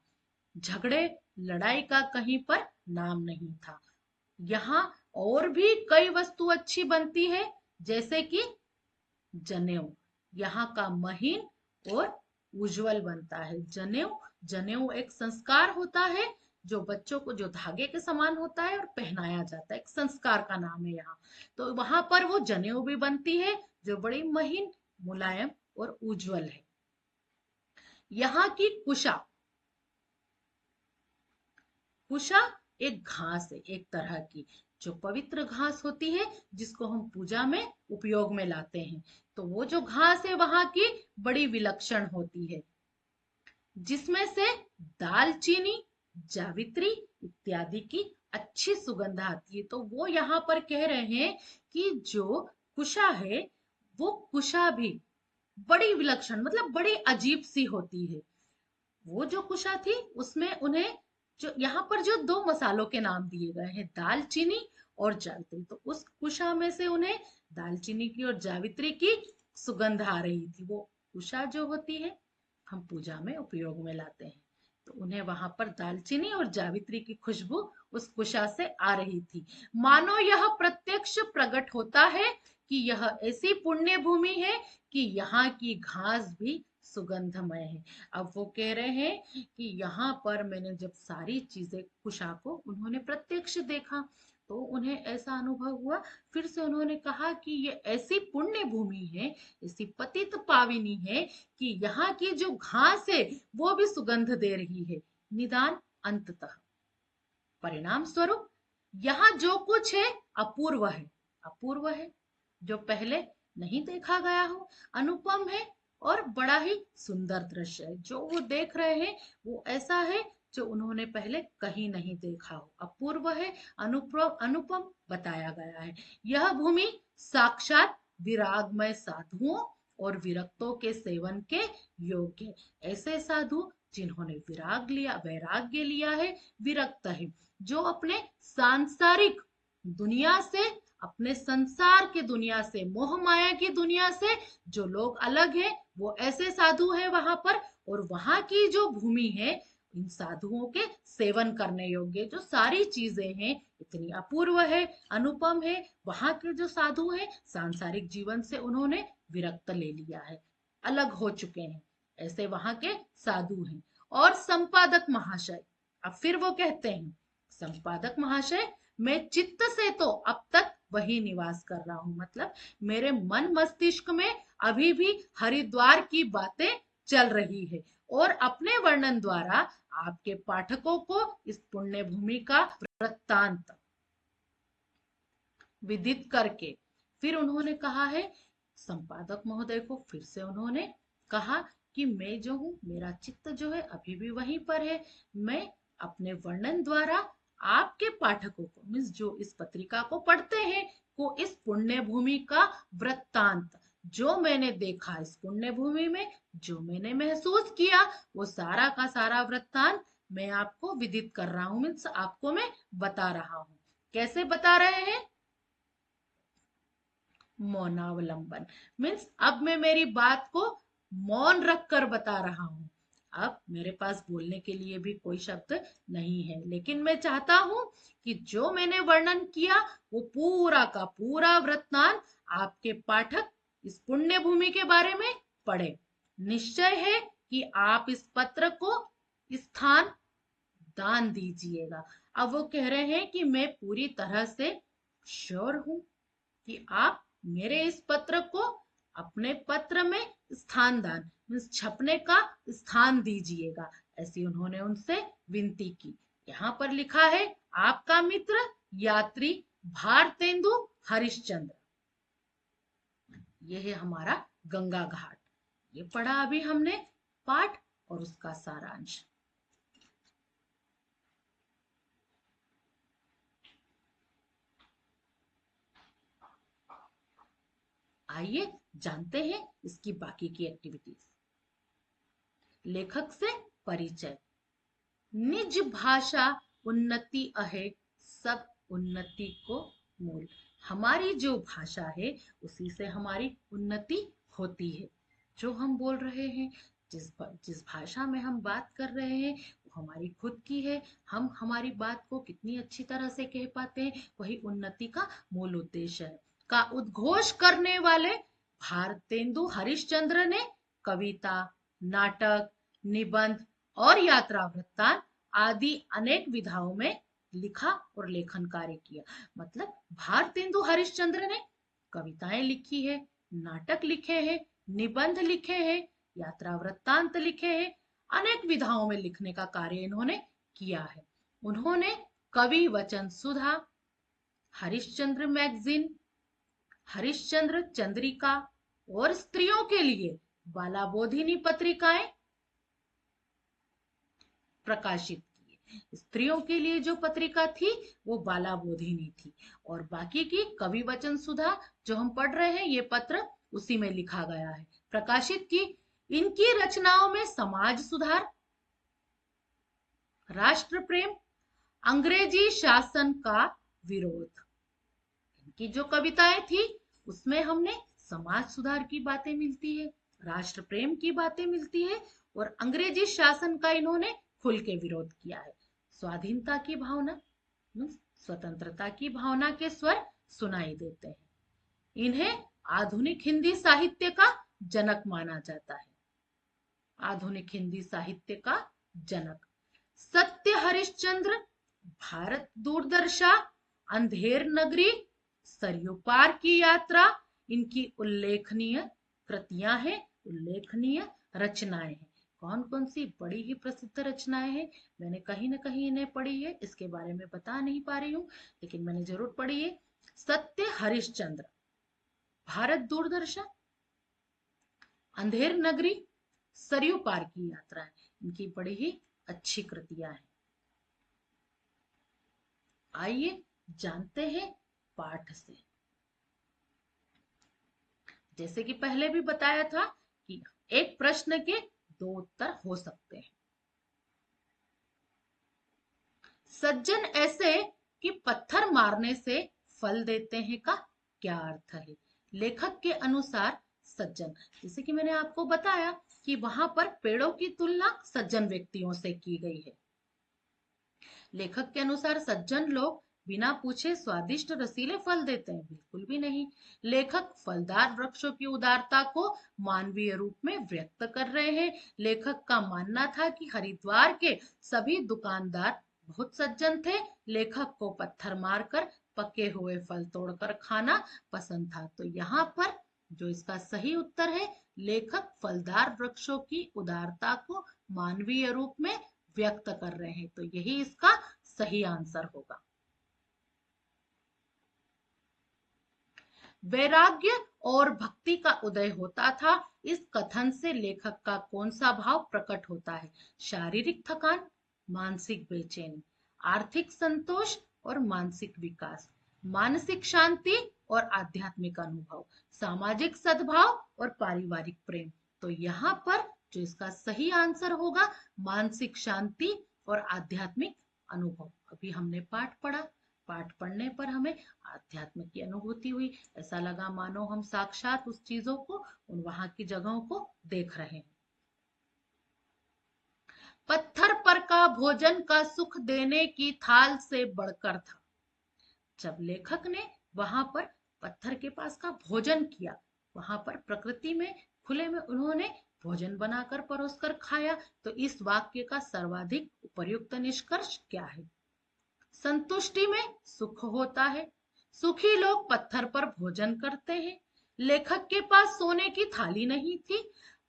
झगड़े लड़ाई का कहीं पर नाम नहीं था। यहाँ और भी कई वस्तु अच्छी बनती है, जैसे कि जनेऊ, यहाँ का महीन और उज्जवल बनता है जनेऊ। जनेऊ एक संस्कार होता है जो बच्चों को, जो धागे के समान होता है और पहनाया जाता है, एक संस्कार का नाम है यहाँ। तो वहां पर वो जनेऊ भी बनती है जो बड़ी महीन, मुलायम और उज्जवल है। यहाँ की कुशा, कुशा एक घास है, एक तरह की जो पवित्र घास होती है, जिसको हम पूजा में उपयोग में लाते हैं। तो वो जो घास है वहां की बड़ी विलक्षण होती है, जिसमें से दालचीनी, जावित्री इत्यादि की अच्छी सुगंध आती है। तो वो यहाँ पर कह रहे हैं कि जो कुशा है, वो कुशा भी बड़ी विलक्षण, मतलब बड़ी अजीब सी होती है। वो जो कुशा थी उसमें उन्हें, जो यहाँ पर जो दो मसालों के नाम दिए गए हैं, दालचीनी और जावित्री, तो उस कुशा में से उन्हें दालचीनी की और जावित्री की सुगंध आ रही थी। वो कुशा जो होती है हम पूजा में उपयोग में लाते हैं, तो उन्हें वहां पर दालचीनी और जावित्री की खुशबू उस कुशा से आ रही थी। मानो यह प्रत्यक्ष प्रकट होता है कि यह ऐसी पुण्य भूमि है कि यहाँ की घास भी सुगंधमय है। अब वो कह रहे हैं कि यहाँ पर मैंने जब सारी चीजें, कुशा को उन्होंने प्रत्यक्ष देखा, तो उन्हें ऐसा अनुभव हुआ। फिर से उन्होंने कहा कि ये ऐसी पुण्य भूमि है, ऐसी पतित पाविनी है कि यहाँ की जो घास है वो भी सुगंध दे रही है। निदान अंततः परिणाम स्वरूप यहाँ जो कुछ है अपूर्व है, अपूर्व है, जो पहले नहीं देखा गया हो, अनुपम है और बड़ा ही सुंदर दृश्य है। जो वो देख रहे हैं वो ऐसा है जो उन्होंने पहले कहीं नहीं देखा हो, अपूर्व है, अनुपम, अनुपम बताया गया है। यह भूमि साक्षात विरागमय साधुओं और विरक्तों के सेवन के योग्य, ऐसे साधु जिन्होंने विराग लिया, वैराग्य लिया है, विरक्त है, जो अपने सांसारिक दुनिया से, अपने संसार की दुनिया से, मोह माया की दुनिया से जो लोग अलग हैं, वो ऐसे साधु है वहां पर। और वहां की जो भूमि है इन साधुओं के सेवन करने योग्य, जो सारी चीजें हैं इतनी अपूर्व है, अनुपम है। वहां के जो साधु हैं सांसारिक जीवन से उन्होंने विरक्त ले लिया है, अलग हो चुके हैं, ऐसे वहां के साधु हैं। और संपादक महाशय, अब फिर वो कहते हैं, संपादक महाशय, मैं चित्त से तो अब तक वही निवास कर रहा हूं। मतलब मेरे मन मस्तिष्क में अभी भी हरिद्वार की बातें चल रही है और अपने वर्णन द्वारा आपके पाठकों को इस पुण्य भूमि का वृत्तांत विदित करके फिर उन्होंने कहा है, संपादक महोदय को फिर से उन्होंने कहा कि मैं जो हूँ, मेरा चित्त जो है अभी भी वहीं पर है। मैं अपने वर्णन द्वारा आपके पाठकों को, मीन्स जो इस पत्रिका को पढ़ते हैं, को इस पुण्य भूमि का वृत्तांत, जो मैंने देखा इस पुण्य भूमि में, जो मैंने महसूस किया, वो सारा का सारा वृत्तांत मैं आपको विदित कर रहा हूँ, मीन्स आपको मैं बता रहा हूँ। कैसे बता रहे हैं? मौनावलंबन, मीन्स अब मैं मेरी बात को मौन रखकर बता रहा हूं। अब मेरे पास बोलने के लिए भी कोई शब्द नहीं है, लेकिन मैं चाहता हूं कि जो मैंने वर्णन किया वो पूरा का पूरा वृत्तांत आपके पाठक इस पुण्य भूमि के बारे में पढ़े। निश्चय है कि आप इस पत्र को स्थान दान दीजिएगा। अब वो कह रहे हैं कि मैं पूरी तरह से श्योर हूं कि आप मेरे इस पत्र को अपने पत्र में स्थान दान, मीन्स छपने का स्थान दीजिएगा, ऐसी उन्होंने उनसे विनती की। यहाँ पर लिखा है, आपका मित्र यात्री भारतेंदु हरिश्चंद्र। यह है हमारा गंगा घाट। ये पढ़ा अभी हमने पाठ और उसका सारांश। आइए जानते हैं इसकी बाकी की एक्टिविटीज। लेखक से परिचय। निज भाषा उन्नति अहे, सब उन्नति को मूल। हमारी जो भाषा है उसी से हमारी उन्नति होती है। जो हम बोल रहे हैं, जिस भाषा में हम बात कर रहे हैं, वो हमारी खुद की है। हम हमारी बात को कितनी अच्छी तरह से कह पाते हैं, वही उन्नति का मूल उद्देश्य है। का उद्घोष करने वाले भारतेंदु हरिश्चंद्र ने कविता, नाटक, निबंध और यात्रा वृत्तांत आदि अनेक विधाओं में लिखा और लेखन कार्य किया। मतलब भारतेंदु हरिश्चंद्र ने कविताएं लिखी है, नाटक लिखे हैं, निबंध लिखे हैं, यात्रा वृत्तांत लिखे हैं, अनेक विधाओं में लिखने का कार्य इन्होंने किया है। उन्होंने कवि वचन सुधा, हरिश्चंद्र मैगजीन, हरिश्चंद्र चंद्रिका और स्त्रियों के लिए बालाबोधिनी पत्रिकाएं प्रकाशित किए। स्त्रियों के लिए जो पत्रिका थी वो बालाबोधिनी थी, और बाकी की कवि वचन सुधा जो हम पढ़ रहे हैं, ये पत्र उसी में लिखा गया है, प्रकाशित की। इनकी रचनाओं में समाज सुधार, राष्ट्र प्रेम, अंग्रेजी शासन का विरोध, इनकी जो कविताएं थी उसमें हमने समाज सुधार की बातें मिलती है, राष्ट्र प्रेम की बातें मिलती है, और अंग्रेजी शासन का इन्होंने खुल के विरोध किया है। स्वाधीनता की भावना, स्वतंत्रता की भावना के स्वर सुनाई देते हैं। इन्हें आधुनिक हिंदी साहित्य का जनक माना जाता है। आधुनिक हिंदी साहित्य का जनक। सत्य हरिश्चंद्र, भारत दूरदर्शा, अंधेर नगरी, सरयू पार की यात्रा इनकी उल्लेखनीय कृतियां हैं, उल्लेखनीय रचनाएं हैं। कौन कौन सी बड़ी ही प्रसिद्ध रचनाएं हैं, मैंने कहीं ना कहीं इन्हें पढ़ी है, इसके बारे में बता नहीं पा रही हूँ, लेकिन मैंने जरूर पढ़ी है। सत्य हरिश्चंद्र, भारत दूरदर्शन, अंधेर नगरी, सरयू पार की यात्रा, इनकी बड़ी ही अच्छी कृतियां हैं। आइए जानते हैं पाठ से। जैसे कि पहले भी बताया था कि एक प्रश्न के दो उत्तर हो सकते हैं। सज्जन ऐसे कि पत्थर मारने से फल देते हैं का क्या अर्थ है? लेखक के अनुसार सज्जन, जैसे कि मैंने आपको बताया कि वहां पर पेड़ों की तुलना सज्जन व्यक्तियों से की गई है। लेखक के अनुसार सज्जन लोग बिना पूछे स्वादिष्ट रसीले फल देते हैं? बिल्कुल भी नहीं। लेखक फलदार वृक्षों की उदारता को मानवीय रूप में व्यक्त कर रहे हैं। लेखक का मानना था कि हरिद्वार के सभी दुकानदार बहुत सज्जन थे, लेखक को पत्थर मारकर पके हुए फल तोड़कर खाना पसंद था। तो यहाँ पर जो इसका सही उत्तर है, लेखक फलदार वृक्षों की उदारता को मानवीय रूप में व्यक्त कर रहे हैं। तो यही इसका सही आंसर होगा। वैराग्य और भक्ति का उदय होता था, इस कथन से लेखक का कौन सा भाव प्रकट होता है? शारीरिक थकान, मानसिक बेचैनी, आर्थिक संतोष और मानसिक विकास, मानसिक शांति और आध्यात्मिक अनुभव, सामाजिक सद्भाव और पारिवारिक प्रेम। तो यहाँ पर जो इसका सही आंसर होगा, मानसिक शांति और आध्यात्मिक अनुभव। अभी हमने पाठ पढ़ा, पाठ पढ़ने पर हमें आध्यात्म की अनुभूति हुई। ऐसा लगा मानो हम साक्षात उस चीजों को, उन वहां की जगहों को देख रहे हैं। पत्थर पर का भोजन का सुख देने की थाल से बढ़कर था। जब लेखक ने वहां पर पत्थर के पास का भोजन किया, वहां पर प्रकृति में खुले में उन्होंने भोजन बनाकर परोसकर खाया, तो इस वाक्य का सर्वाधिक उपयुक्त निष्कर्ष क्या है? संतुष्टि में सुख होता है। सुखी लोग पत्थर पर भोजन करते हैं। लेखक के पास सोने की थाली नहीं थी।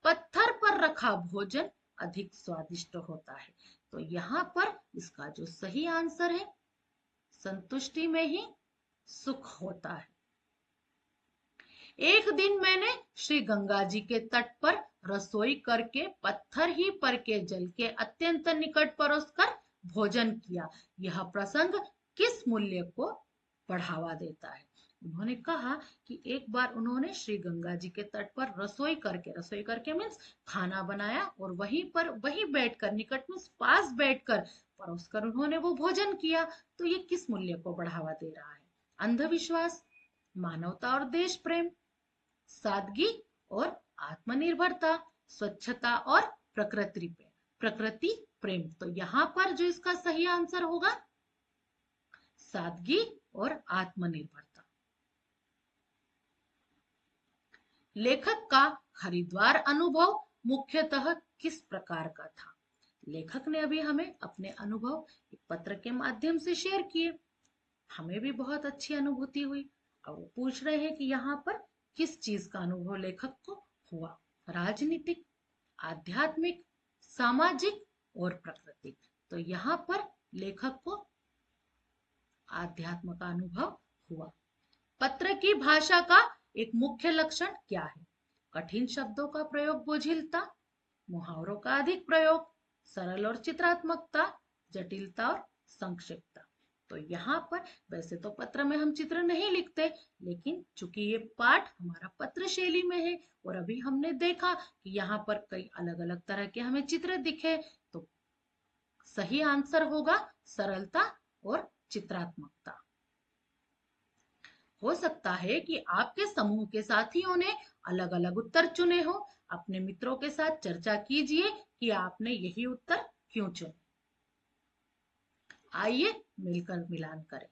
पत्थर पर रखा भोजन अधिक स्वादिष्ट होता है। तो यहाँ पर इसका जो सही आंसर है, संतुष्टि में ही सुख होता है। एक दिन मैंने श्री गंगा जी के तट पर रसोई करके पत्थर ही पर के जल के अत्यंत निकट परोसकर भोजन किया। यह प्रसंग किस मूल्य को बढ़ावा देता है? उन्होंने कहा कि एक बार उन्होंने श्री गंगा जी के तट पर रसोई करके मीन्स खाना बनाया और वहीं बैठकर, निकट में पास बैठकर परोसकर उन्होंने वो भोजन किया। तो ये किस मूल्य को बढ़ावा दे रहा है? अंधविश्वास, मानवता और देश प्रेम, सादगी और आत्मनिर्भरता, स्वच्छता और प्रकृति प्रेम। तो यहाँ पर जो इसका सही आंसर होगा, सादगी और आत्मनिर्भरता। लेखक का हरिद्वार अनुभव मुख्यतः किस प्रकार का था? लेखक ने अभी हमें अपने अनुभव एक पत्र के माध्यम से शेयर किए, हमें भी बहुत अच्छी अनुभूति हुई। अब वो पूछ रहे हैं कि यहाँ पर किस चीज का अनुभव लेखक को हुआ? राजनीतिक, आध्यात्मिक, सामाजिक और प्राकृतिक। तो यहाँ पर लेखक को आध्यात्म का अनुभव हुआ। पत्र की भाषा का एक मुख्य लक्षण क्या है? कठिन शब्दों का प्रयोग, बोझिलता, मुहावरों का अधिक प्रयोग, सरल और चित्रात्मकता, जटिलता और संक्षिप्तता। तो यहाँ पर वैसे तो पत्र में हम चित्र नहीं लिखते, लेकिन चूंकि ये पाठ हमारा पत्र शैली में है और अभी हमने देखा कि यहाँ पर कई अलग अलग तरह के हमें चित्र दिखे, तो सही आंसर होगा सरलता और चित्रात्मकता। हो सकता है कि आपके समूह के साथियों ने अलग अलग उत्तर चुने हो। अपने मित्रों के साथ चर्चा कीजिए कि आपने यही उत्तर क्यों चुने। आइए मिलकर मिलान करें।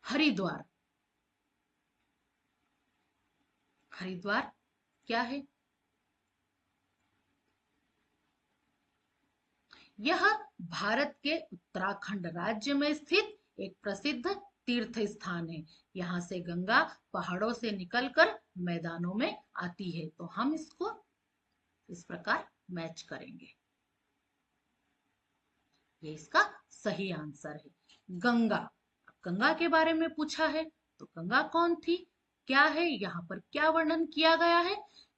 हरिद्वार, हरिद्वार क्या है? यह भारत के उत्तराखंड राज्य में स्थित एक प्रसिद्ध तीर्थ स्थान है। यहाँ से गंगा पहाड़ों से निकलकर मैदानों में आती है। तो हम इसको इस प्रकार मैच करेंगे। ये इसका सही आंसर है। गंगा, गंगा के बारे में पूछा है, तो गंगा कौन थी, क्या है, यहाँ पर क्या वर्णन किया गया है?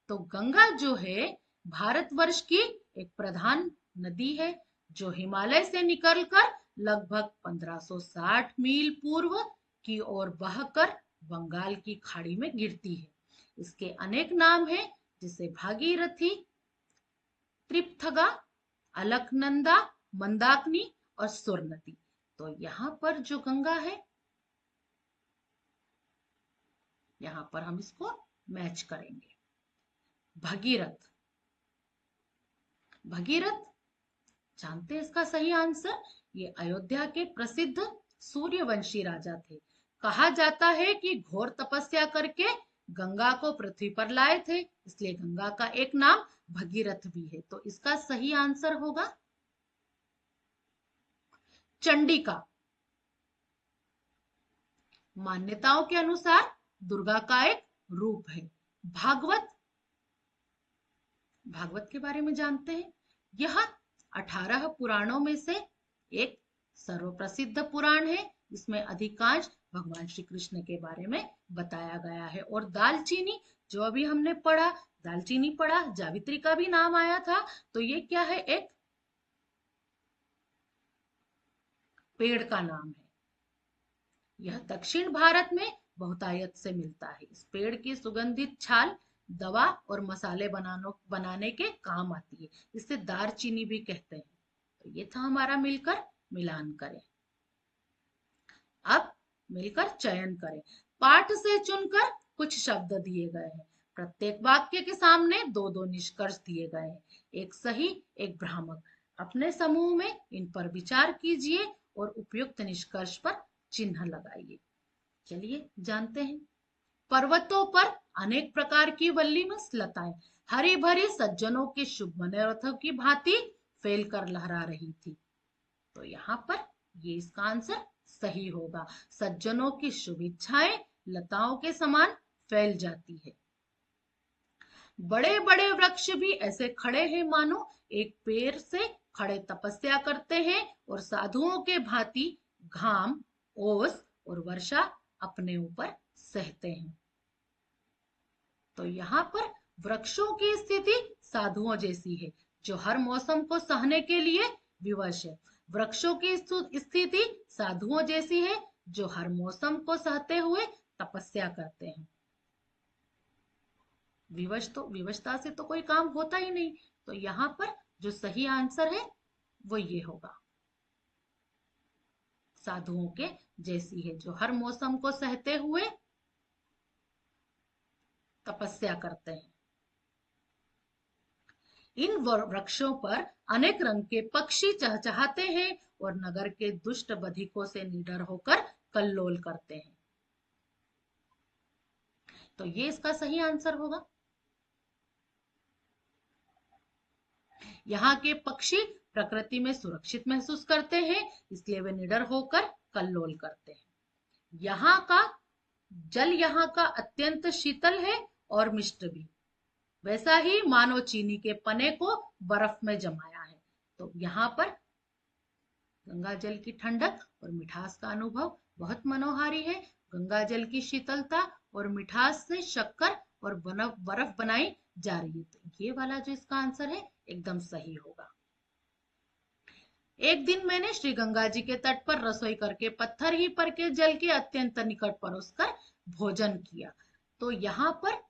तो गंगा जो है भारतवर्ष की एक प्रधान नदी है, जो हिमालय से निकलकर लगभग 1560 मील पूर्व की ओर बहकर बंगाल की खाड़ी में गिरती है। इसके अनेक नाम हैं, जिसे भागीरथी, त्रिपथगा, अलकनंदा, मंदाकिनी और सुरनदी। तो यहाँ पर जो गंगा है, यहाँ पर हम इसको मैच करेंगे। भगीरथ, भगीरथ जानते हैं इसका सही आंसर? ये अयोध्या के प्रसिद्ध सूर्यवंशी राजा थे। कहा जाता है कि घोर तपस्या करके गंगा को पृथ्वी पर लाए थे, इसलिए गंगा का एक नाम भगीरथ भी है। तो इसका सही आंसर होगा चंडिका। मान्यताओं के अनुसार दुर्गा का एक रूप है। भागवत, भागवत के बारे में जानते हैं। यह 18 पुराणों में से एक सर्वप्रसिद्ध पुराण है। इसमें अधिकांश भगवान श्री कृष्ण के बारे में बताया गया है। और दालचीनी, जो अभी हमने पढ़ा, दालचीनी पढ़ा, जावित्री का भी नाम आया था, तो ये क्या है, एक पेड़ का नाम है। यह दक्षिण भारत में बहुतायत से मिलता है। इस पेड़ की सुगंधित छाल दवा और मसाले बनाने के काम आती है। इसे दारचीनी भी कहते हैं। तो ये था हमारा मिलकर मिलान करें। अब मिलकर चयन करें। पाठ से चुनकर कुछ शब्द दिए गए हैं। प्रत्येक वाक्य के सामने दो दो निष्कर्ष दिए गए हैं, एक सही एक भ्रामक। अपने समूह में इन पर विचार कीजिए और उपयुक्त निष्कर्ष पर चिन्ह लगाइए। चलिए जानते हैं। पर्वतों पर अनेक प्रकार की वल्ली में लताएं हरी भरी सज्जनों के शुभ मनोरथों की भांति फैलकर लहरा रही थी। तो यहाँ पर ये इसका आंसर सही होगा। सज्जनों की शुभ इच्छाएं लताओं के समान फैल जाती है। बड़े बड़े वृक्ष भी ऐसे खड़े हैं मानो एक पेड़ से खड़े तपस्या करते हैं और साधुओं के भांति घाम, ओस और वर्षा अपने ऊपर सहते हैं। तो यहाँ पर वृक्षों की स्थिति साधुओं जैसी है, जो हर मौसम को सहने के लिए विवश है। वृक्षों की स्थिति साधुओं जैसी है, जो हर मौसम को सहते हुए तपस्या करते हैं। विवशता से तो कोई काम होता ही नहीं। तो यहाँ पर जो सही आंसर है वो ये होगा, साधुओं के जैसी है, जो हर मौसम को सहते हुए तपस्या करते हैं। इन वृक्षों पर अनेक रंग के पक्षी चहचहाते हैं और नगर के दुष्ट बधिकों से निडर होकर कल्लोल करते हैं। तो ये इसका सही आंसर होगा। यहाँ के पक्षी प्रकृति में सुरक्षित महसूस करते हैं, इसलिए वे निडर होकर कल्लोल करते हैं। यहाँ का अत्यंत शीतल है और मिष्ट भी, वैसा ही मानो चीनी के पने को बर्फ में जमाया है। तो यहाँ पर गंगा जल की ठंडक और मिठास का अनुभव बहुत मनोहारी है। गंगा जल की शीतलता और मिठास से शक्कर और बर्फ बनाई जा रही है। तो ये वाला जो इसका आंसर है एकदम सही होगा। एक दिन मैंने श्री गंगा जी के तट पर रसोई करके पत्थर ही पर के जल के अत्यंत निकट परोसकर भोजन किया। तो यहाँ पर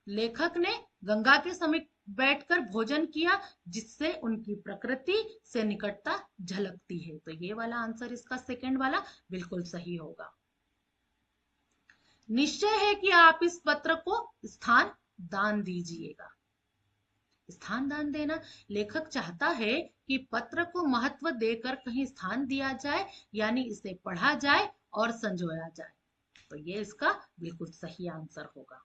लेखक ने गंगा के समीप बैठकर भोजन किया, जिससे उनकी प्रकृति से निकटता झलकती है। तो ये वाला आंसर इसका सेकंड वाला बिल्कुल सही होगा। निश्चय है कि आप इस पत्र को स्थान दान दीजिएगा। स्थान दान देना, लेखक चाहता है कि पत्र को महत्व देकर कहीं स्थान दिया जाए, यानी इसे पढ़ा जाए और संजोया जाए। तो ये इसका बिल्कुल सही आंसर होगा।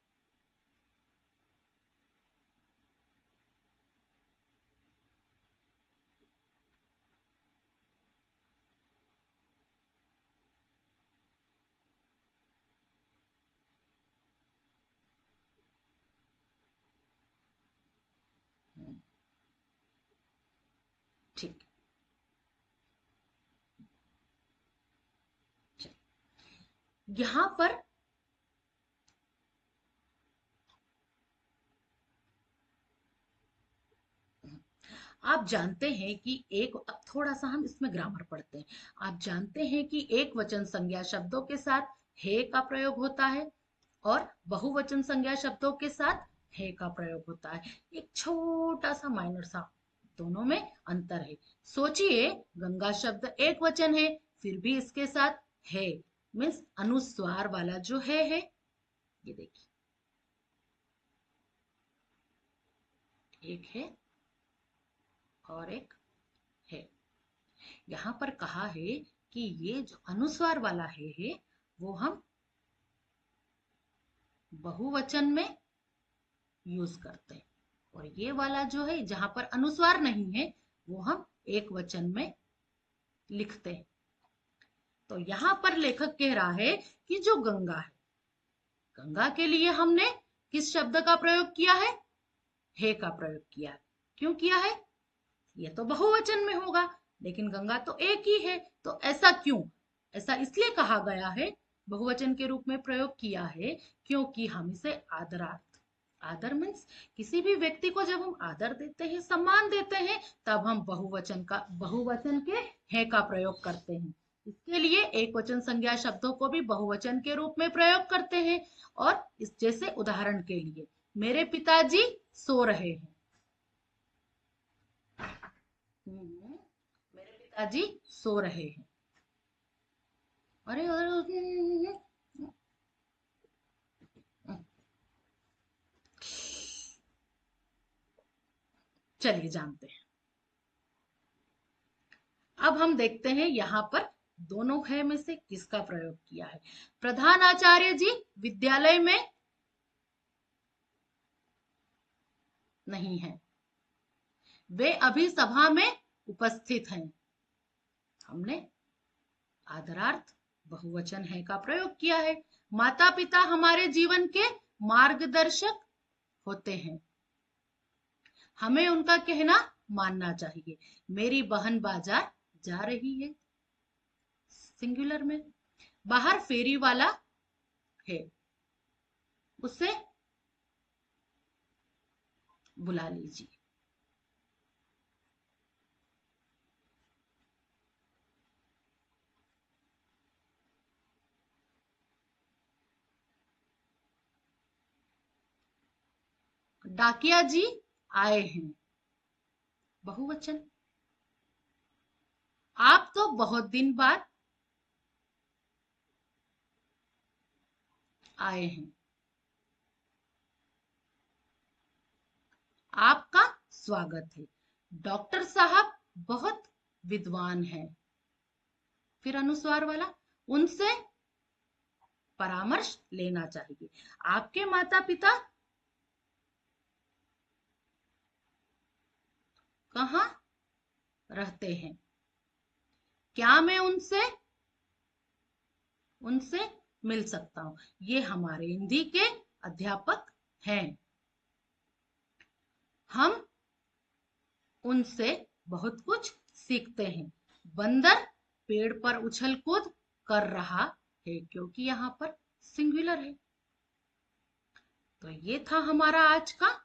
ठीक, यहाँ पर आप जानते हैं कि अब थोड़ा सा हम इसमें ग्रामर पढ़ते हैं। आप जानते हैं कि एक वचन संज्ञा शब्दों के साथ हे का प्रयोग होता है और बहुवचन संज्ञा शब्दों के साथ हे का प्रयोग होता है। एक छोटा सा माइनर सा दोनों में अंतर है। सोचिए, गंगा शब्द एक वचन है, फिर भी इसके साथ है मीन्स अनुस्वार वाला जो है, ये देखिए एक है और एक है। यहाँ पर कहा है कि ये जो अनुस्वार वाला है वो हम बहुवचन में यूज करते हैं, और ये वाला जो है जहां पर अनुस्वार नहीं है वो हम एक वचन में लिखते हैं। तो यहां पर लेखक कह रहा है कि जो गंगा है, गंगा के लिए हमने किस शब्द का प्रयोग किया है का प्रयोग किया है। क्यों किया है? ये तो बहुवचन में होगा, लेकिन गंगा तो एक ही है, तो ऐसा क्यों? ऐसा इसलिए कहा गया है, बहुवचन के रूप में प्रयोग किया है, क्योंकि हम इसे आदरार्थ, आदर मीन्स किसी भी व्यक्ति को जब हम आदर देते हैं, सम्मान देते हैं, तब हम बहुवचन के है का प्रयोग करते हैं। इसके लिए एक वचन संज्ञा शब्दों को भी बहुवचन के रूप में प्रयोग करते हैं। और इस जैसे उदाहरण के लिए, मेरे पिताजी सो रहे हैं। मेरे पिताजी सो रहे हैं। अरे चलिए जानते हैं। अब हम देखते हैं यहाँ पर दोनों है में से किसका प्रयोग किया है। प्रधान आचार्य जी विद्यालय में नहीं है, वे अभी सभा में उपस्थित हैं। हमने आदरार्थ बहुवचन है का प्रयोग किया है। माता पिता हमारे जीवन के मार्गदर्शक होते हैं, हमें उनका कहना मानना चाहिए। मेरी बहन बाजार जा रही है, सिंगुलर में। बाहर फेरी वाला है, उसे बुला लीजिए। डाकिया जी आए हैं, बहुवचन। आप तो बहुत दिन बाद आए हैं, आपका स्वागत है। डॉक्टर साहब बहुत विद्वान हैं, फिर अनुस्वार वाला, उनसे परामर्श लेना चाहिए। आपके माता पिता कहाँ रहते हैं? क्या मैं उनसे उनसे मिल सकता हूं? ये हमारे हिंदी के अध्यापक हैं, हम उनसे बहुत कुछ सीखते हैं। बंदर पेड़ पर उछल कूद कर रहा है, क्योंकि यहाँ पर सिंगुलर है। तो ये था हमारा आज का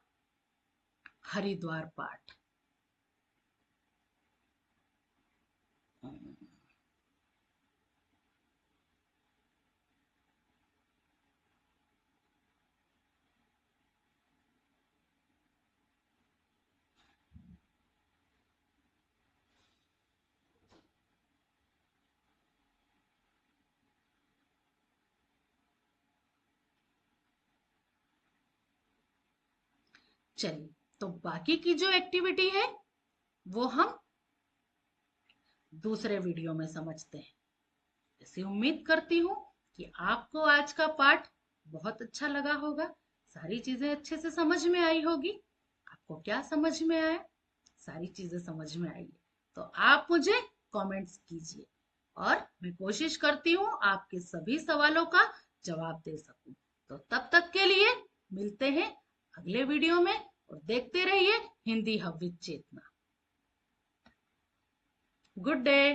हरिद्वार पाठ। चलिए, तो बाकी की जो एक्टिविटी है वो हम दूसरे वीडियो में समझते हैं। ऐसी उम्मीद करती हूँ कि आपको आज का पाठ बहुत अच्छा लगा होगा, सारी चीजें अच्छे से समझ में आई होगी। आपको क्या समझ में आया? सारी चीजें समझ में आई है तो आप मुझे कमेंट्स कीजिए, और मैं कोशिश करती हूँ आपके सभी सवालों का जवाब दे सकूं। तो तब तक के लिए मिलते हैं अगले वीडियो में, और देखते रहिए Hindi hub with Chetna. Good day.